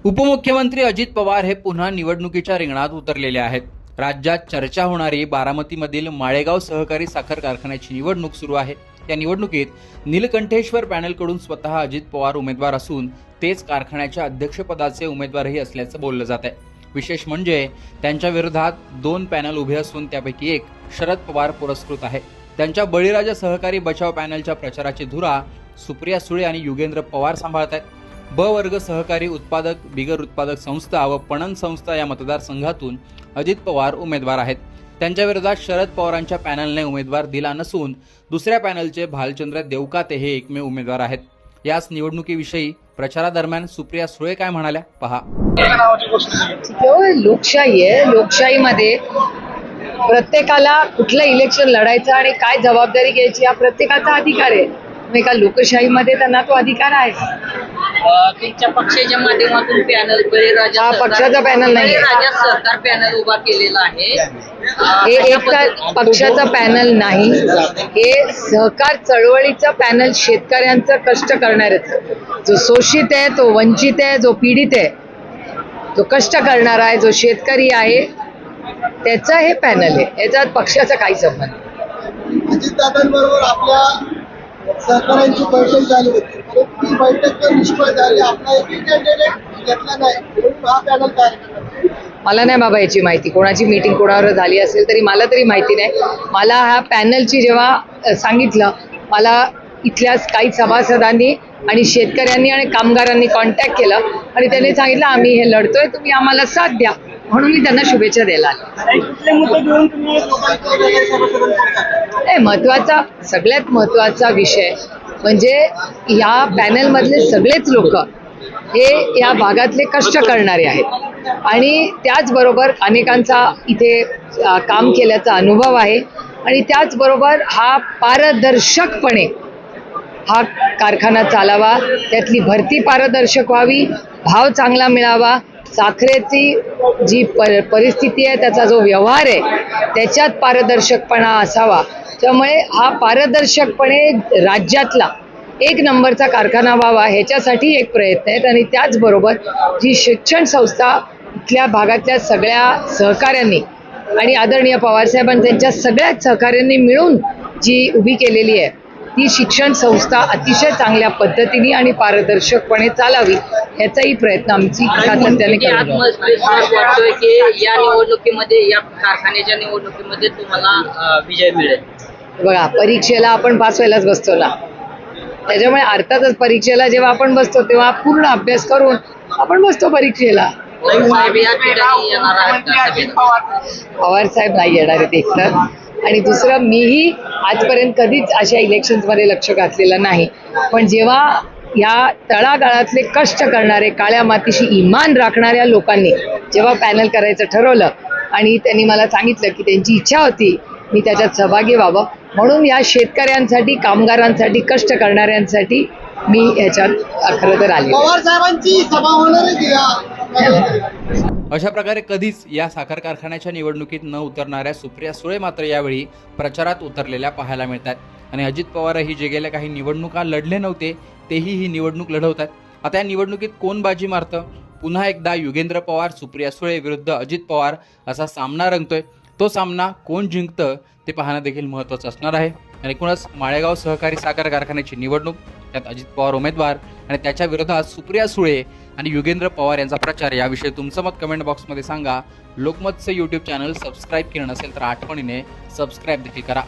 उपमुख्यमंत्री अजित पवार हे पुन्हा निवडणुकीच्या रिंगणात उतरलेले आहेत। राज्यात चर्चा होणारी बारामतीमधील माळेगाव सहकारी साखर कारखान्याची निवडणूक सुरू आहे। या निवडणुकीत नीलकंठेश्वर पॅनलकडून स्वतः अजित पवार उमेदवार असून तेच कारखान्याच्या अध्यक्षपदाचे उमेदवारही असल्याचं बोललं जात आहे। विशेष म्हणजे त्यांच्या विरोधात 2 पॅनल उभे असून त्यापैकी एक शरद पवार पुरस्कृत आहे। त्यांच्या बळीराजा सहकारी बचाव पॅनलच्या प्रचाराची धुरा सुप्रिया सुळे आणि युगेंद्र पवार सांभाळत आहेत। ब वर्ग सहकारी उत्पादक, बिगर उत्पादक संस्था व पणन संस्था या मतदारसंघातून अजित पवार उमेदवार आहेत। त्यांच्या विरोधात शरद पवारांच्या पॅनलने उमेदवार दिला नसून दुसऱ्या पॅनलचे भालचंद्र देवकाते हे एकमेव उमेदवार आहेत। याच निवडणुकीविषयी प्रचारादरम्यान सुप्रिया सुळे काय म्हणाल्या पहा। लोकशाही आहे, लोकशाहीमध्ये प्रत्येकाला कुठलं इलेक्शन लढायचं आणि काय जबाबदारी घ्यायची हा प्रत्येकाचा अधिकार आहे। एका लोकशाहीमध्ये त्यांना तो अधिकार आहे। त्यांच्या पक्षाच्या माध्यमातून पॅनल बळीराजा हा पक्षाचा पॅनल नाही, बळीराजा सहकार पॅनल उभा केलेला आहे। हे एक पक्षाचा पॅनल नाही, हे सहकार चळवळीचं पॅनल, शेतकऱ्यांचं कष्ट करणाऱ्याचं, जो शोषित आहे, तो वंचित आहे, जो पीडित आहे, जो कष्ट करणारा आहे, जो शेतकरी आहे, त्याचं हे पॅनल आहे। याच्यात पक्षाचा काही संबंध नाही। अजितदादांबरोबर आपल्या सहकाऱ्यांची बैठक झाली होती, ती बैठक निष्फळ झाली। आपला एकही कॅन्डिडेट घेतला नाही, म्हणून हा पॅनल तयार करण्यात आला। मला नाही बाबा याची माहिती, कोणाची मीटिंग कोणावर झाली असेल तरी मला तरी माहिती नाही। मला ह्या पॅनलची जेव्हा सांगितलं, मला इथल्या काही सभासदांनी आणि शेतकऱ्यांनी आणि कामगारांनी कॉन्टॅक्ट केलं आणि त्यांनी सांगितलं आम्ही हे लढतोय, तुम्ही आम्हाला साथ द्या, म्हणून मी त्यांना शुभेच्छा द्यायला आले। महत्वाचा, सगळ्यात महत्वाचा विषय म्हणजे या पॅनलमधले सगळेच लोक हे या भागातले कष्ट करणारे आहेत आणि त्याचबरोबर अनेकांचा इथे काम केल्याचा अनुभव आहे आणि त्याचबरोबर हा पारदर्शकपणे हा कारखाना चालावा, त्यातली भरती पारदर्शक व्हावी, भाव चांगला मिळावा, साखरेची जी परिस्थिती आहे, त्याचा जो व्यवहार आहे त्याच्यात पारदर्शकपणा असावा। त्यामुळे हा पारदर्शकपणे राज्यातला 1 नंबरचा कारखाना व्हावा ह्याच्यासाठी एक प्रयत्न आहेत आणि त्याचबरोबर जी शिक्षण संस्था इथल्या भागातल्या सगळ्या सहकाऱ्यांनी आणि आदरणीय पवारसाहेबांनी त्यांच्या सगळ्याच सहकाऱ्यांनी मिळून जी उभी केलेली आहे, ती शिक्षण संस्था अतिशय चांगल्या पद्धतीने आणि पारदर्शकपणे चालावी याचाही प्रयत्न आमची सातत्याने करतो। वाटतोय की या निवडणुकीमध्ये, या कारखान्याच्या निवडणुकीमध्ये तुम्हाला विजय मिळेल। बघा, परीक्षेला आपण पास व्हायलाच बसतो ना, त्याच्यामुळे अर्थातच परीक्षेला जेव्हा आपण बसतो तेव्हा पूर्ण अभ्यास करून आपण बसतो परीक्षेला। पवार साहेब नाही येणार आहेत एकतर, आणि दुसरं मीही आजपर्यंत कधीच अशा इलेक्शन्समध्ये लक्ष घातलेलं नाही, पण जेव्हा या तळागाळातले कष्ट करणारे, काळ्या मातीशी इमान राखणाऱ्या लोकांनी जेव्हा पॅनल करायचं ठरवलं आणि त्यांनी मला सांगितलं की त्यांची इच्छा होती मी त्याच्यात सहभागी व्हावं, म्हणून या शेतकऱ्यांसाठी, कामगारांसाठी, कष्ट करणाऱ्यांसाठी मी ह्याच्यात खरं तर आले। पवार साहेबांची सभा होणार आहे। अशा प्रकारे कधीच या साखर कारखान्याच्या निवडणुकीत न उतरणाऱ्या सुप्रिया सुळे मात्र यावेळी प्रचारात उतरलेल्या पाहायला मिळतात आणि अजित पवारही जे गेल्या काही निवडणुका लढले नव्हते तेही ही निवडणूक लढवतात। आता या निवडणुकीत कोण बाजी मारतं? पुन्हा एकदा युगेंद्र पवार, सुप्रिया सुळे विरुद्ध अजित पवार असा सामना रंगतोय। तो सामना कोण जिंकतं ते पाहणं देखील महत्त्वाचं असणार आहे। आणि एकूणच माळेगाव सहकारी साखर कारखान्याची निवडणूक, त्यात अजित पवार उमेदवार आणि त्याच्या विरोधात सुप्रिया सुळे आणि युगेंद्र पवार यांचा प्रचार, याविषयी तुमचं मत कमेंट बॉक्समध्ये सांगा। लोकमतचं यूट्यूब चॅनल सबस्क्राईब केलं नसेल तर आठवणीने सबस्क्राईब देखील करा।